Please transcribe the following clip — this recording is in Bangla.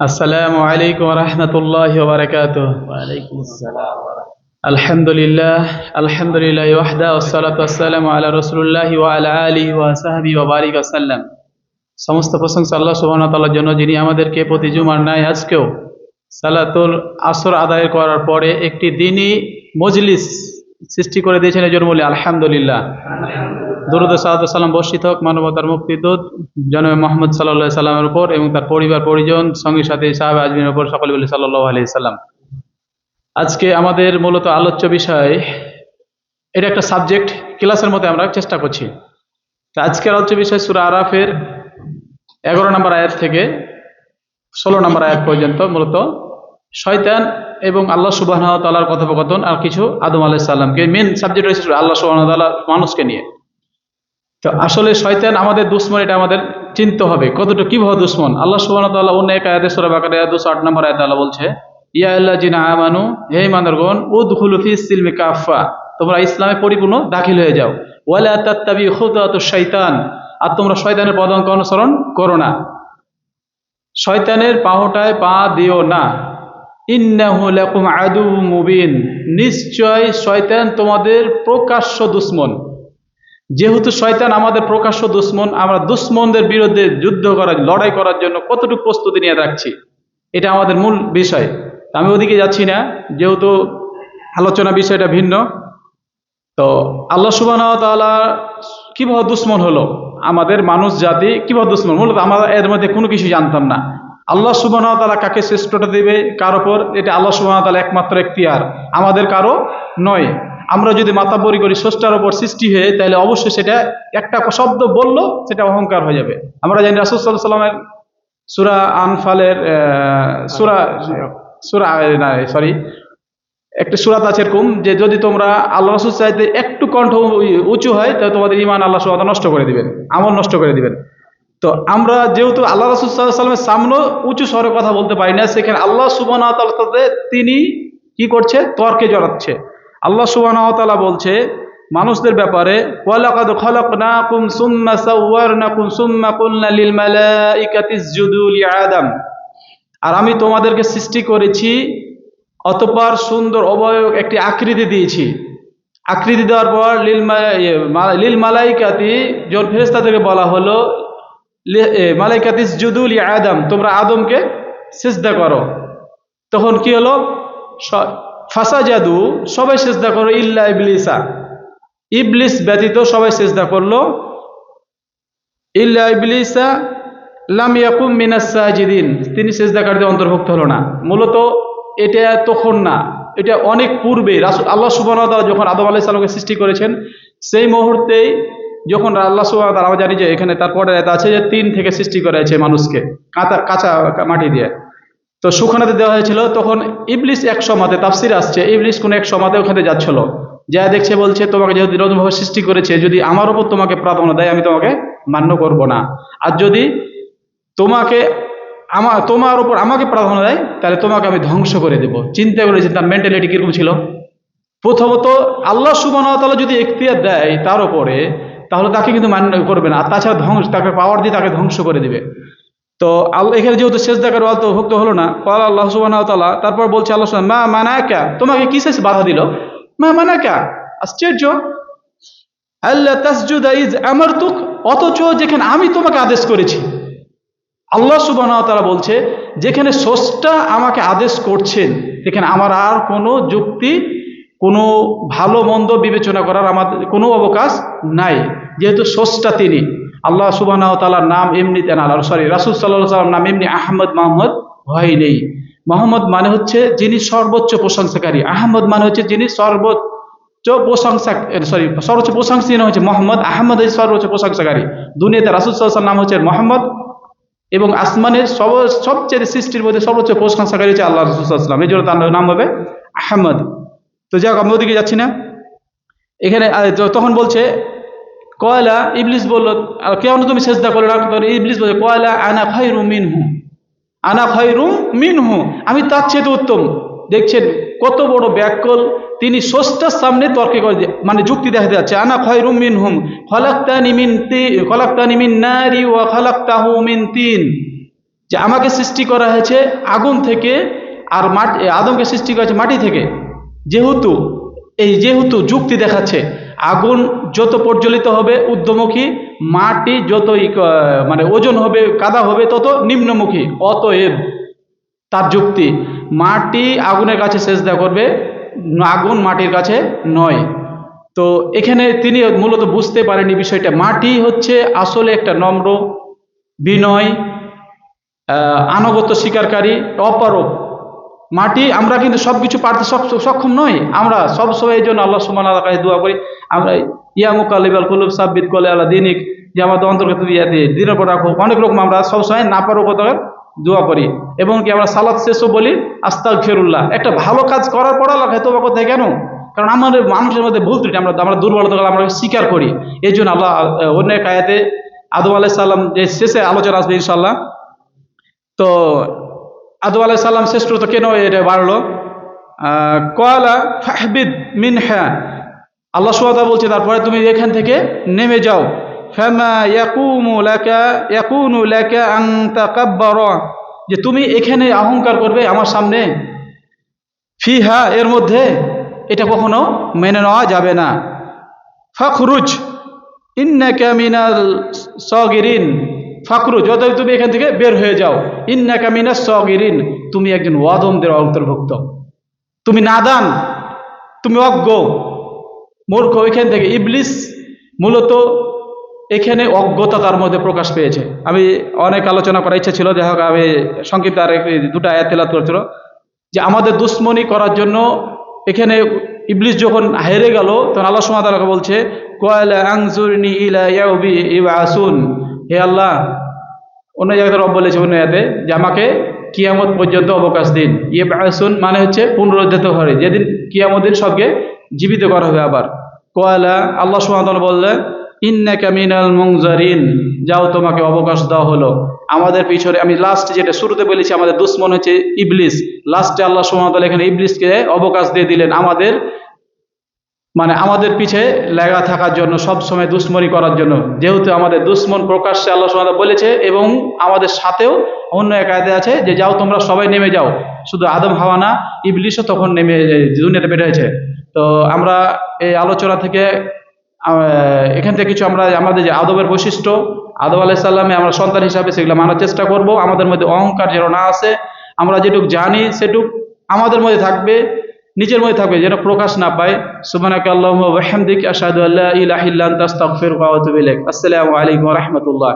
আসসালামু আলাইকুম ওয়া রাহমাতুল্লাহি ওয়া বারাকাতুহু। ওয়ালাইকুম আসসালাম ওয়া আলহামদুলিল্লাহ আলহামদুলিল্লাহি ওয়াহদা ওয়াসসালাতু ওয়াসসালামু আলা রাসূলিল্লাহি ওয়া আলা আলিহি ওয়া সাহবিহি ওয়া বারিক ওয়াসাল্লাম। সমস্ত প্রশংসা আল্লাহ সুবহানাহু ওয়া তাআলার জন্য, যিনি আমাদেরকে প্রতি জুমার ন্যায় আজকেও সালাতুল আসর আদায় করার পরে একটি দ্বীনি মজলিস সৃষ্টি করে দিয়েছেন। এর জন্য বলি আলহামদুলিল্লাহ। দরুদ ও সালাত ও সালাম বর্ষিত হোক মানবতার মুক্তিদূত জনাবে মুহাম্মদ সাল্লাল্লাহু আলাইহি সাল্লামের উপর এবং তার পরিবার পরিজন সঙ্গী সাথী সাহাবা আজমিনের উপর, সকলে বলি সাল্লাল্লাহু আলাইহি সাল্লাম। আজকে আমাদের মূলত আলোচ্য বিষয়, এটা একটা সাবজেক্ট ক্লাসের মধ্যে আমরা চেষ্টা করছি। তো আজকের আলোচ্য বিষয় সূরা আরাফের 11 নম্বর আয়াত থেকে 16 নম্বর আয়াত পর্যন্ত মূলত শয়তান এবং আল্লাহ সুবহানাহু ওয়া তাআলার কথোপকথন, আর কিছু আদম আলাইহিস সালামকে মেন সাবজেক্ট রয়েছে আল্লাহ সুবহানাহু ওয়া তাআলা মানুষকে নিয়ে। তো আসলে শয়তান আমাদের দুশমন, এটা আমাদের চিনতে হবে কতটা কিভাবে দুশমন। আল্লাহ সুবহানাহু ওয়া তাআলা অন্য এক আয়াতে সূরা বাকারা 208 নম্বর আয়াতে আল্লাহ বলছে, ইয়া আল্লাযিনা আমানু, হে ঈমানদারগণ, উদখুলু ফিস সিলমি কাফা, তোমরা ইসলামে পরিপূর্ণ দাখিল হয়ে যাও। ওয়ালা তাত্তাবিউ খুতুওয়াতুশ শাইতান, আর তোমরা শয়তানের পদাঙ্ক অনুসরণ করো না, শয়তানের পাহটায় পা দিও না। ইন্নাহু লাকুম আদুউম মুবিন, নিশ্চয় শয়তান তোমাদের প্রকাশ্য দুশমন। যেহেতু শয়তান আমাদের প্রকাশ্য দুশমন, আমরা দুশমনদের বিরুদ্ধে যুদ্ধ করার, লড়াই করার জন্য কতটুকু প্রস্তুতি নিয়ে রাখছি, এটা আমাদের মূল বিষয়। আমি ওদিকে যাচ্ছি না, যেহেতু আলোচনা বিষয়টা ভিন্ন। তো আল্লাহ সুবহানাহু ওয়া তাআলা কিভাবে দুশমন হলো, আমাদের মানুষ জাতি কিভাবে দুশমন, মূলত আমরা এর মধ্যে কোনো কিছু জানতাম না। আল্লাহ সুবহানাহু ওয়া তাআলা কাকে শ্রেষ্ঠতা দেবে কার উপর, এটা আল্লাহ সুবহানাহু ওয়া তাআলা একমাত্র এখতিয়ার, আমাদের কারো নয়। আমরা যদি মাতাব্বরি করি স্রষ্টার উপর সৃষ্টি হয়ে, তাহলে অবশ্যই সেটা একটা শব্দ বললো সেটা অহংকার হয়ে যাবে। আমরা জানি রাসূল সাল্লাল্লাহু আলাইহি ওয়াসাল্লামের সূরা আনফালের একটা সূরাত আছে এরকম, যে যদি তোমরা আল্লাহ রাসূল চাইতে একটু কণ্ঠ উঁচু হয়, তাহলে তোমাদের ঈমান আল্লাহ সুবহানাহু ওয়া তাআলা নষ্ট করে দিবেন, আমল নষ্ট করে দিবেন। তো আমরা যেহেতু আল্লাহ রাসূল সাল্লাল্লাহু আলাইহি ওয়াসাল্লামের সামনে উঁচু স্বরে কথা বলতে পারি না, সেখানে আল্লাহ সুবহানাহু ওয়া তাআলার সাথে তিনি কি করছে, তর্কে জড়াচ্ছে। আল্লাহ সুবহানাহু ওয়া তাআলা বলছে মানুষদের ব্যাপারে, ওয়ালাকাদ খালাকনাকুম সুম্মা সাওয়ারনাকুম সুম্মা কুলনা লিল মালাইকাতি ইসজুদু লিআদম, আর আমি তোমাদেরকে সৃষ্টি করেছি, অতঃপর সুন্দর অবয়ব একটি আকৃতি দিয়েছি। আকৃতি দেওয়ার পর লিল মালাইকাতি, যখন ফেরেশতাদেরকে বলা হলো মালাইকাতি ইসজুদু লিআদম, তোমরা আদমকে সিজদা করো, তখন কি হলো, ফাসাজাদু, সবাই সিজদা করো, ইল্লা ইবলিসা, ইবলিস ব্যতীত সবাই সিজদা করলো। ইল্লা ইবলিসা লাম ইয়াকুম মিনাস সাজিদিন, তিনি সিজদাকারীদের অন্তর্ভুক্ত হলো না। মূলত এটা তখন না, এটা অনেক পূর্বে আল্লাহ সুবহানাহু ওয়া তাআলা যখন আদম আলাইহিস সালামকে সৃষ্টি করেছেন, সেই মুহূর্তেই যখন আল্লাহ সুবহানাহু ওয়া তাআলা, আমরা জানি যে এখানে তারপরে আছে যে 3 থেকে সৃষ্টি করা হয়েছে মানুষকে, কাঁচা মাটি দিয়ে। তো সুখানাতে দেওয়া হয়েছিল, তখন ইবলিস এক সমাতে, তাফসির আসছে ইবলিস কোন এক সমাতে ওখানে যাচ্ছিল, যা দেখছে বলছে, তোমাকে যেহেতু নতুনভাবে সৃষ্টি করেছে, যদি আমার উপর তোমাকে প্রাধান্য দেয়, আমি তোমাকে মান্য করব না, আর যদি তোমাকে তোমার উপর আমাকে প্রাধান্য দেয়, তাহলে তোমাকে আমি ধ্বংস করে দেব। চিন্তা করেছি তার মেন্টালিটি কিরকম ছিল। প্রথমত আল্লাহ সুবহানাহু ওয়া তাআলা যদি এখতিয়ার দেয় তার উপরে, তাহলে তাকে কিন্তু মান্য করবে না, আর তাছাড়া তাকে পাওয়ার দিয়ে তাকে ধ্বংস করে দিবে। তো আল্লাহ এখানে যেহেতু সেজদাকারী অন্তর্ভুক্ত হলো না, ক্বাল আল্লাহ সুবহানাহু ওয়া তাআলা, তারপর বলছে আল্লাহ সুবহানাহু, মা মানাকা, তোমাকে কিসে বাধা দিল, মা মানাকা, আশ্চর্য, আল্লা তাসজুদা ইজ আমারতুক, অথচ যেখানে আমি তোমাকে আদেশ করেছি। আল্লাহ সুবহানাহু ওয়া তাআলা বলছে, যেখানে স্রষ্টা আমাকে আদেশ করছেন, সেখানে আমার আর কোনো যুক্তি, কোনো ভালো মন্দ বিবেচনা করার আমাদের কোনো অবকাশ নাই, যেহেতু স্রষ্টা তিনি। আল্লাহ সুবহানাহু ওয়া তাআলার নাম এমনিতে না, রাসূল সাল্লাল্লাহু আলাইহি ওয়াসাল্লাম নাম এমনি আহমদ মাহমুদ হয় নেই। মোহাম্মদ মানে হচ্ছে যিনি সর্বোচ্চ প্রশংসাকারী, আহমদ মানে হচ্ছে যিনি সর্বোচ্চ প্রশংসনীয় হচ্ছে মোহাম্মদ, আহমদ হচ্ছে সর্বোচ্চ প্রশংসাকারী। দুনিয়াতে রাসূল সাল্লাল্লাহু আলাইহি ওয়াসাল্লাম নাম হচ্ছে মোহাম্মদ, এবং আসমানের সবচেয়ে সৃষ্টির মধ্যে সর্বোচ্চ প্রশংসাকারী হচ্ছে আল্লাহ রাসূল সাল্লাল্লাহু আলাইহি ওয়াসাল্লাম, এই জন্য তার নাম হবে আহমদ। তো যাই হোক, আমি ওদিকে যাচ্ছি না। এখানে তখন বলছে, কয়লা, ইবলিস বলল, কেন তুমি সেজদা করলে না? ইবলিস বলছে, কয়লা আনা খায়রুম মিনহু, আনা খায়রুম মিনহু, আমি তার চেয়ে উত্তম। দেখছেন কত বড় ব্যাকল, তিনি স্রষ্টার সামনে তর্কে করে, মানে যুক্তি দেখাতে যাচ্ছে। আনা খায়রুম মিনহুম খলাকতানি মিন নারি ওয়া খলাকতাহু মিন তিন, যে আমাকে সৃষ্টি করা হয়েছে আগুন থেকে, আর মাটি, আদমকে সৃষ্টি করা হয়েছে মাটি থেকে। যেহেতু যুক্তি দেখাচ্ছে আগুন যত প্রজ্বলিত হবে ঊর্ধ্বমুখী, মাটি যত মানে ওজন হবে, কাদা হবে, তত নিম্নমুখী। অতএব তার যুক্তি, মাটি আগুনের কাছে সেজদা করবে, আগুন মাটির কাছে নয়। তো এখানে তিনি মূলত বুঝতে পারেনি বিষয়টা। মাটি হচ্ছে আসলে একটা নম্র, বিনয়, আনুগত্য স্বীকারকারী, অপারগ মাটি। আমরা কিন্তু সবকিছু পারতে সক্ষম নই। আমরা সবসময় এই জন্য আল্লাহ সুবহানাহু ওয়া তাআলার কাছে দোয়া করি। আমরা ইয়া মুকাল্লিবাল কুলুব সাব্বিত কলি আলা দিনিক, যে আমাদের অন্তর্গত দিনের উপর রাখো। অনেক রকম আমরা সবসময় নাপারগতার দোয়া করি, এবং কি আমরা সালাত শেষও বলি আস্তাগফিরুল্লাহ। একটা ভালো কাজ করার পর আল্লাহ তওবা করতে হয় কেন? কারণ আমাদের মানুষের মধ্যে ভুল ত্রুটি, আমরা দুর্বলতা আমরা স্বীকার করি। এই জন্য আল্লাহ অন্য এক আয়াতে আদম আলাইহিস সালাম, যে শেষে আলোচনা আসবে ইনশাআল্লাহ, তো আদম আলাইহিস সালাম শ্রেষ্ঠত্ব কেন এটা বাড়লো? ক্বালা ফাহবিদ মিনহা, আল্লাহ সুবহানাহু ওয়া তাআলা বলছে তারপরে তুমি এখান থেকে নেমে যাও। ফামা ইয়াকুনু লাকা আন তাকাব্বারা, যে তুমি এখানে অহংকার করবে আমার সামনে, ফিহা, এর মধ্যে, এটা কখনো মেনে নেওয়া যাবে না। ফাখরুজ ইন্নাকা মিনাল সাগিরিন, ফাখরুজ, অতএব তুমি এখান থেকে বের হয়ে যাও। ইন্নাকা মিনাস সাগিরিন, তুমি একজন ওয়াদমদের অন্তর্ভুক্ত, তুমি নাদান, তুমি অজ্ঞ, মূর্খ। এখান থেকে ইবলিস মূলত এখানে অজ্ঞতা তার মধ্যে প্রকাশ পেয়েছে। আমি অনেক আলোচনা করার ইচ্ছা ছিল, যাই হোক আমি সংক্ষিপ্ত আর দুটো আয়াত তেলাওয়াত করছিল, যে আমাদের দুশ্মনী করার জন্য এখানে ইবলিস যখন হেরে গেল, তখন আল্লাহ সুবহানাহু ওয়া তাআলা বলছে ক্বালা আনজুরনি ইলা ইয়াউমি ইউআসুন, হে আল্লাহ, অন্য জায়গায় রব বলেছে অন্য আয়াতে, যে আমাকে কিয়ামত পর্যন্ত অবকাশ দিন। ইউআসুন মানে হচ্ছে পুনরুদ্ধার হবে, যেদিন কিয়ামত দিন সবকে জীবিত করা হবে আবার। ক্বালা, আল্লাহ সুবহানাহু ওয়া তাআলা বললেন ইন্নাকা মিনাল মুনজারিন, যাও তোমাকে অবকাশ দেওয়া হলো। আমাদের পিছনে, আমি লাস্ট যেটা শুরুতে বলেছি, আমাদের দুশ্মন হচ্ছে ইবলিস। লাস্টে আল্লাহ সুবহানাহু ওয়া তাআলা এখানে ইবলিসকে অবকাশ দিয়ে দিলেন, আমাদের পিছে লাগা থাকার জন্য, সব সময় দুশ্মনী করার জন্য। যেহেতু আমাদের দুশ্মন প্রকাশ্যে আল্লাহ সুবহানাহু ওয়া তাআলা বলেছে, এবং আমাদের সাথেও অন্য এক আয়াতে আছে যে যাও তোমরা সবাই নেমে যাও। শুধু আদম হাওয়া না, ইবলিসও তখন নেমে দুনিয়াতে বের হয়েছে। তো আমরা এই আলোচনা থেকে এখান থেকে কিছু আমরা আমাদের যে আদবের বৈশিষ্ট্য, আদম আলাইহিস সালামে আমরা সন্তান হিসাবে সেগুলো মানার চেষ্টা করব। আমাদের মধ্যে অহংকার যেন না আসে, আমরা যেটুকু জানি সেটুক আমাদের মধ্যে থাকবে, নিজের মধ্যে থাকবে, যেন প্রকাশ না পায়। সুবহানাকা আল্লাহুম্মা ওয়া বিহামদিকা আশহাদু আল্লা ইলাহা ইল্লা আনতা আস্তাগফিরুকা ওয়া আতুবু ইলাইক। আসসালামু আলাইকুম ওয়া রাহমাতুল্লাহ।